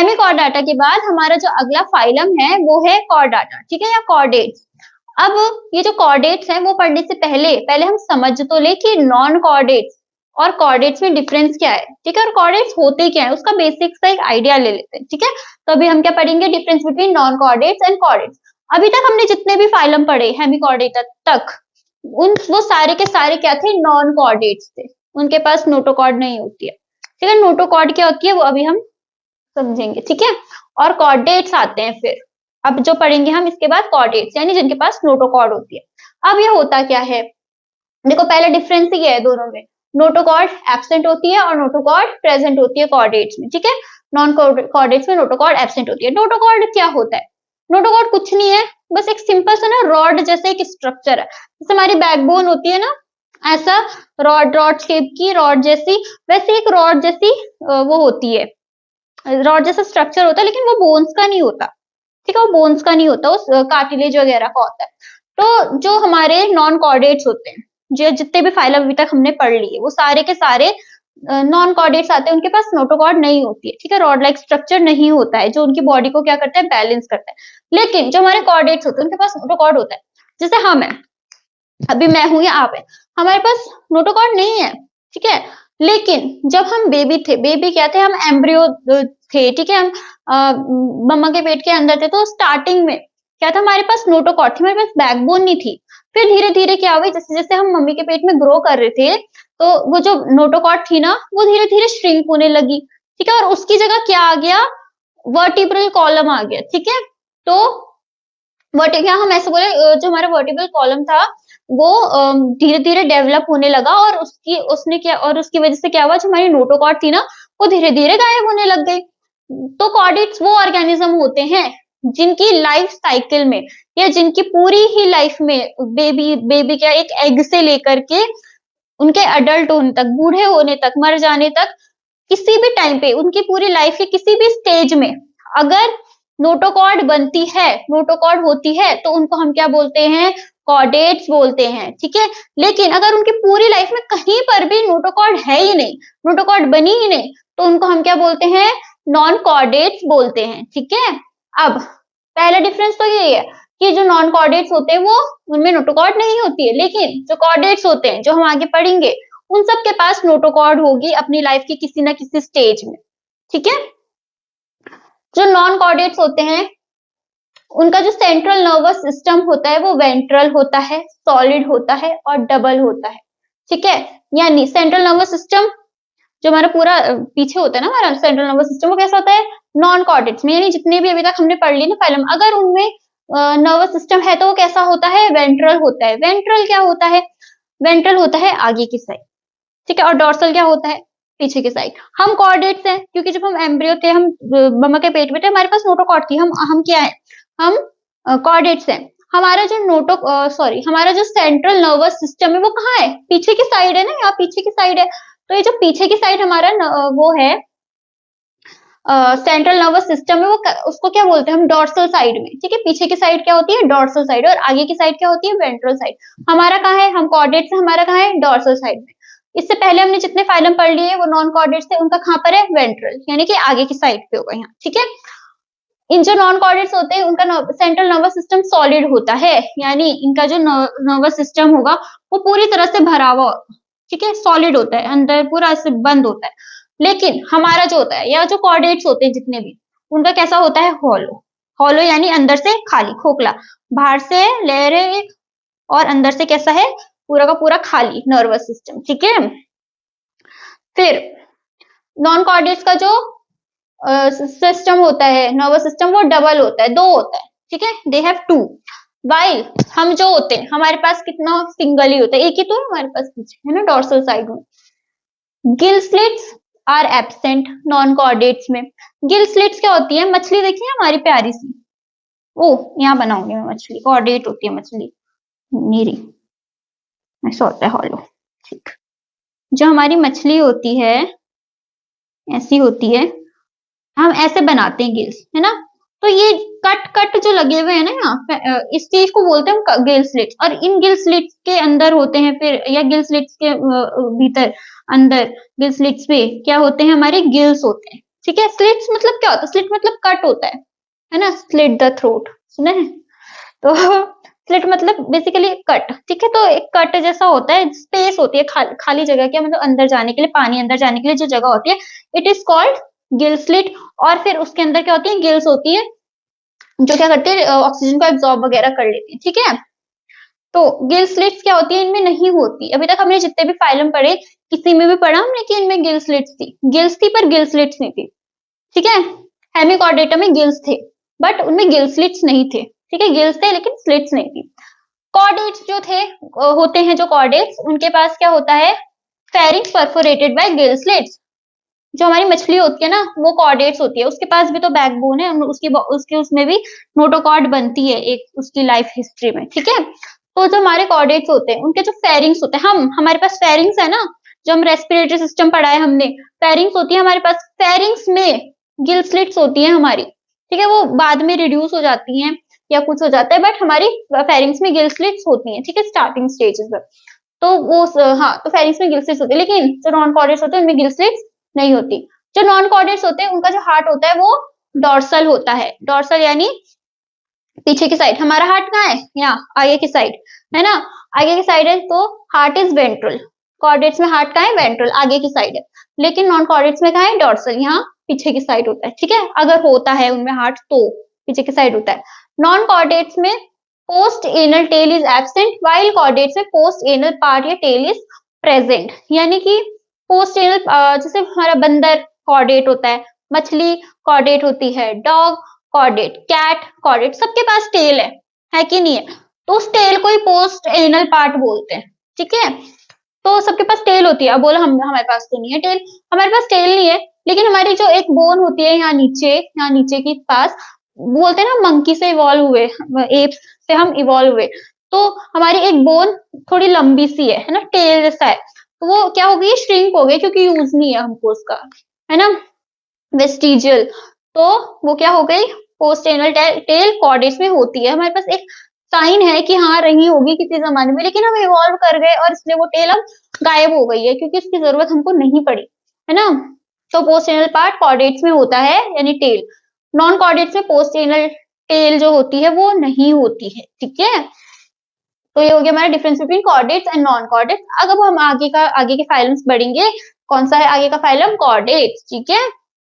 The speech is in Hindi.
हेमिकॉर्डाटा के बाद हमारा जो अगला फाइलम है वो है कॉर्डाटा, ठीक है, या कॉर्डेट्स। अब ये जो कॉर्डेट्स हैं वो पढ़ने से पहले पहले हम समझ तो ले कि नॉन कॉर्डेट्स और कॉर्डेट्स में डिफरेंस क्या है, ठीक है, और कॉर्डेट्स होते क्या है उसका बेसिक सा एक आइडिया ले लेते हैं, ठीक है। तो अभी हम क्या पढ़ेंगे, difference between non chordates and chordates. अभी तक हमने जितने भी फाइलम पढ़े हेमिकॉर्डेटा तक, उन वो सारे के सारे क्या थे, नॉन कॉर्डेट्स थे, उनके पास नोटोकॉर्ड नहीं होती है, ठीक है। नोटोकॉर्ड क्या होती है वो अभी हम समझेंगे, ठीक है। और कॉर्डेट्स आते हैं फिर, अब जो पढ़ेंगे हम इसके बाद कॉर्डेट्स, यानी जिनके पास नोटोकॉर्ड होती है। अब ये होता क्या है, देखो पहले डिफरेंस ही है दोनों में, नोटोकॉर्ड एब्सेंट होती है और नोटोकॉर्ड प्रेजेंट होती है कॉर्डेट्स में, ठीक है। नॉन कॉर्डेट्स में नोटोकॉर्ड एब्सेंट होती है। नोटोकॉर्ड क्या होता है, नोटोकॉर्ड कुछ नहीं है, बस एक सिंपल सा ना रॉड जैसे एक स्ट्रक्चर है, जैसे हमारी बैकबोन होती है ना, ऐसा रॉड शेप की रॉड जैसी, वैसे एक रॉड जैसी वो होती है, रॉड जैसा स्ट्रक्चर होता है, लेकिन वो बोन्स का नहीं होता, ठीक है, वो बोन्स का नहीं होता, वो कार्टिलेज वगैरह का होता है। तो जो हमारे नॉन कॉर्डेट्स होते हैं, जो जितने भी फाइलम अभी तक हमने पढ़ लिए, वो सारे के सारे नॉन कॉर्डेट्स आते हैं, उनके पास नोटोकॉर्ड नहीं होती है, ठीक है, रॉड लाइक स्ट्रक्चर नहीं होता है जो उनकी बॉडी को क्या करता है, बैलेंस करता है। लेकिन जो हमारे कॉर्डेट्स होते हैं उनके पास नोटोकॉर्ड होता है। जैसे हम है, अभी मैं हूं या आप है, हमारे पास नोटोकॉर्ड नहीं है, ठीक है। लेकिन जब हम बेबी थे, बेबी क्या थे, हम एम्ब्रियो थे, ठीक है, हम मम्मा के पेट के अंदर थे, तो स्टार्टिंग में क्या था, हमारे पास नोटोकॉर्ड थी, हमारे पास बैकबोन नहीं थी। फिर धीरे धीरे क्या हुआ, जैसे जैसे हम मम्मी के पेट में ग्रो कर रहे थे, तो वो जो नोटोकॉर्ड थी ना, वो धीरे धीरे श्रिंक होने लगी, ठीक है, और उसकी जगह क्या आ गया, वर्टिब्रल कॉलम आ गया, ठीक है। तो क्या हम ऐसे बोले, जो हमारा वर्टिब्रल कॉलम था वो धीरे धीरे डेवलप होने लगा, और उसकी वजह से क्या हुआ, जो हमारी नोटोकॉर्ड थी ना, वो धीरे धीरे गायब होने लग गई। तो कॉर्डेट्स वो ऑर्गेनिज्म होते हैं जिनकी लाइफ साइकिल में, या जिनकी पूरी ही लाइफ में, बेबी क्या एक एग से लेकर के उनके अडल्ट होने तक, बूढ़े होने तक, मर जाने तक, किसी भी टाइम पे उनकी पूरी लाइफ के किसी भी स्टेज में अगर नोटोकॉर्ड बनती है, नोटोकॉर्ड होती है, तो उनको हम क्या बोलते हैं, कॉर्डेट्स बोलते हैं, ठीक है। लेकिन अगर उनकी पूरी लाइफ में कहीं पर भी नोटोकॉर्ड है ही नहीं, नोटोकॉर्ड बनी ही नहीं, तो उनको हम क्या बोलते हैं, नॉन कॉर्डेट्स बोलते हैं, ठीक है। अब पहला डिफरेंस तो यही है कि जो नॉन कॉर्डेट्स होते हैं वो उनमें नोटोकॉर्ड नहीं होती है, लेकिन जो कॉर्डेट्स होते हैं जो हम आगे पढ़ेंगे, उन सब के पास नोटोकॉर्ड होगी अपनी लाइफ की किसी ना किसी स्टेज में, ठीक है। जो नॉन कॉर्डेट्स होते हैं उनका जो सेंट्रल नर्वस सिस्टम होता है वो वेंट्रल होता है, सॉलिड होता है और डबल होता है, ठीक है। यानी सेंट्रल नर्वस सिस्टम जो हमारा पूरा पीछे होता है ना, हमारा सेंट्रल नर्वस सिस्टम, वो कैसा होता है, नॉन कॉर्डेट्स में, यानी जितने भी अभी तक हमने पढ़ ली ना फाइलम, अगर उनमें नर्वस सिस्टम है तो वो कैसा होता है, वेंट्रल होता है। वेंट्रल क्या होता है, वेंट्रल होता है आगे की साइड, ठीक है, और डोर्सल क्या होता है, पीछे की साइड। हम कॉर्डेट्स हैं क्योंकि जब हम एम्ब्रियो थे, हम मम्मा के पेट में थे, हमारे पास नोटोकॉर्ड थी, हम क्या है, हम कॉर्डेट्स हैं। हमारा जो हमारा जो सेंट्रल नर्वस सिस्टम है वो कहाँ है, पीछे की साइड है ना, यहाँ पीछे की साइड है। तो ये जो पीछे की साइड हमारा वो है सेंट्रल नर्वस सिस्टम है, वो उसको क्या बोलते हैं हम, डोर्सल साइड में, ठीक है। पीछे की साइड क्या होती है, डोर्सल साइड, और आगे की साइड क्या होती है, वेंट्रल साइड। हमारा कहाँ है, हम कॉर्डेट्स, हमारा कहाँ है, डोर्सल साइड में। इससे पहले हमने जितने फाइलम पढ़ लिए वो नॉन कॉर्डेट्स थे, उनका कहाँ पर है, वेंट्रल, यानी कि आगे की साइड पे होगा यहाँ, ठीक है। इन जो नॉन कॉर्डेट्स होते हैं उनका सेंट्रल नर्वस सिस्टम सॉलिड होता है, यानी इनका जो नर्वस सिस्टम होगा वो पूरी तरह से भरा हुआ, ठीक है, सॉलिड होता है, अंदर पूरा ऐसे बंद होता है। लेकिन हमारा जो होता है, या जो कॉर्डेट्स होते हैं जितने भी, उनका कैसा होता है, हॉलो। हॉलो यानी अंदर से खाली, खोखला, बाहर से लेयर है और अंदर से कैसा है, पूरा का पूरा खाली नर्वस सिस्टम, ठीक है। फिर नॉन कॉर्डेट्स का जो सिस्टम होता है, नर्वस सिस्टम, वो डबल होता है, दो होता है, ठीक है, दे हैव टू। वाइल हम जो होते हैं हमारे पास कितना, सिंगल ही होता है, एक ही तो है हमारे पास पीछे, है ना, डोर्सल साइड में। Gill slits are absent non chordates में। गिल स्लिट्स क्या होती है, मछली देखिए हमारी प्यारी सी, ओ यहाँ बनाऊंगी मैं मछली, कॉर्डेट होती है मछली मेरी, ऐसा होता है हॉलो, ठीक। जो हमारी मछली होती है ऐसी होती है, हम ऐसे बनाते हैं गिल्स, है ना। तो ये कट कट जो लगे हुए हैं ना यहाँ, इस चीज को बोलते हैं हम गिल स्लिट्स। और इन गिल स्लिट्स के अंदर होते हैं फिर, या गिल स्लिट्स के भीतर, अंदर गिल स्लिट्स पे क्या होते हैं, हमारे गिल्स होते हैं, ठीक है। स्लिट्स मतलब क्या होता है? स्लिट मतलब कट होता है ना, स्लिट द थ्रोट, सुना है? तो स्लिट मतलब बेसिकली कट, ठीक है। तो एक कट जैसा होता है, स्पेस होती है, खाली जगह क्या मतलब अंदर जाने के लिए, पानी अंदर जाने के लिए जो जगह होती है, it is called Gill slit. और फिर उसके अंदर क्या होती है? गिल्स होती है, जो क्या करते हैं? ऑक्सीजन को एब्जॉर्ब वगैरह कर लेती है, ठीक है। तो गिल स्लिट्स क्या होती है? इनमें नहीं होती। अभी तक हमने जितने भी फाइलम पढ़े, किसी में भी पढ़ा हमने कि इनमें गिल स्लिट्स थी? गिल्स थी पर गिल स्लिट्स नहीं थी, ठीक है। हेमिकॉर्डेटा में गिल्स थे बट उनमें गिल स्लिट्स नहीं थे, ठीक है। गिल्स थे लेकिन स्लिट्स नहीं थी। कॉर्डेट्स जो थे होते हैं, जो कॉर्डेट्स, उनके पास क्या होता है? Pharynx perforated bye gill slits. जो हमारी मछली होती है ना, वो कॉर्डेट्स होती है, उसके पास भी तो बैकबोन है, उसकी उसकी उसमें भी नोटोकॉर्ड बनती है एक उसकी लाइफ हिस्ट्री में, ठीक है। तो जो हमारे कॉर्डेट्स होते हैं, उनके जो फेरिंग्स होते हैं, हमारे पास फेरिंग्स है ना, जो हम रेस्पिरेटरी सिस्टम पढ़ा है हमने, फेरिंग्स होती है हमारे पास, फेरिंग्स में गिल स्लिट्स होती है हमारी, ठीक है। वो बाद में रिड्यूस हो जाती हैं या कुछ हो जाता है, बट हमारी फेरिंग्स में गिल स्लिट्स होती हैं, ठीक है, स्टार्टिंग स्टेजेस में। तो वो हाँ, तो फेरिंग्स में गिल स्लिट्स होती है, लेकिन जो नॉन कॉर्डेट्स होते हैं उनमें गिल स्लिट्स नहीं होती। जो नॉन कॉर्डेट्स होते हैं उनका जो हार्ट होता है वो डॉर्सल होता है। डॉर्सल यानी पीछे की साइड। हमारा हार्ट कहाँ है? यहाँ आगे की साइड, है ना, आगे की साइड है, तो हार्ट इज वेंट्रल। कॉर्डेट्स में हार्ट कहाँ है? वेंट्रल, आगे की साइड है। लेकिन नॉन कॉर्डेट्स में कहाँ है? डॉर्सल, यहाँ पीछे की साइड होता है, ठीक है। अगर होता है उनमें हार्ट तो पीछे की साइड होता है। नॉन कॉर्डेट्स में post anal tail is absent, while chordates में पोस्ट एनल पार्ट या टेल इज प्रेजेंट। यानी कि पोस्ट एनल, जैसे हमारा बंदर कॉर्डेट होता है, मछली कॉर्डेट होती है, डॉग कॉर्डेट, कैट कॉर्डेट, सबके पास टेल है कि नहीं है? तो उस टेल को ही पोस्ट एनल पार्ट बोलते हैं, ठीक है। तो सबके पास टेल होती है। अब बोलो हम हमारे पास तो नहीं है टेल, हमारे पास टेल नहीं है, लेकिन हमारी जो एक बोन होती है यहाँ नीचे के पास, बोलते हैं ना मंकी से इवॉल्व हुए, एप्स से हम इवॉल्व हुए, तो हमारी एक बोन थोड़ी लंबी सी है ना, टेल जैसा है, तो वो क्या हो गई? श्रिंक हो गई, क्योंकि यूज नहीं है हमको उसका, है ना, वेस्टिजियल। तो वो क्या हो गई? पोस्टेनल टेल कॉर्डेट्स में होती है। हमारे पास एक साइन है कि हाँ रही होगी किसी जमाने में, लेकिन हम इवॉल्व कर गए और इसलिए वो टेल अब गायब हो गई है, क्योंकि इसकी जरूरत हमको नहीं पड़ी, है ना। तो पोस्टेनल पार्ट कॉर्डेट्स में होता है, यानी टेल। नॉन कॉर्डेट्स में पोस्टेनल टेल जो होती है वो नहीं होती है, ठीक है। तो ये हो गया हमारा difference between chordates and non chordates. अब हम आगे के फाइलम्स बढ़ेंगे। कौन सा है आगे का फाइलम? कॉर्डेट्स, ठीक है।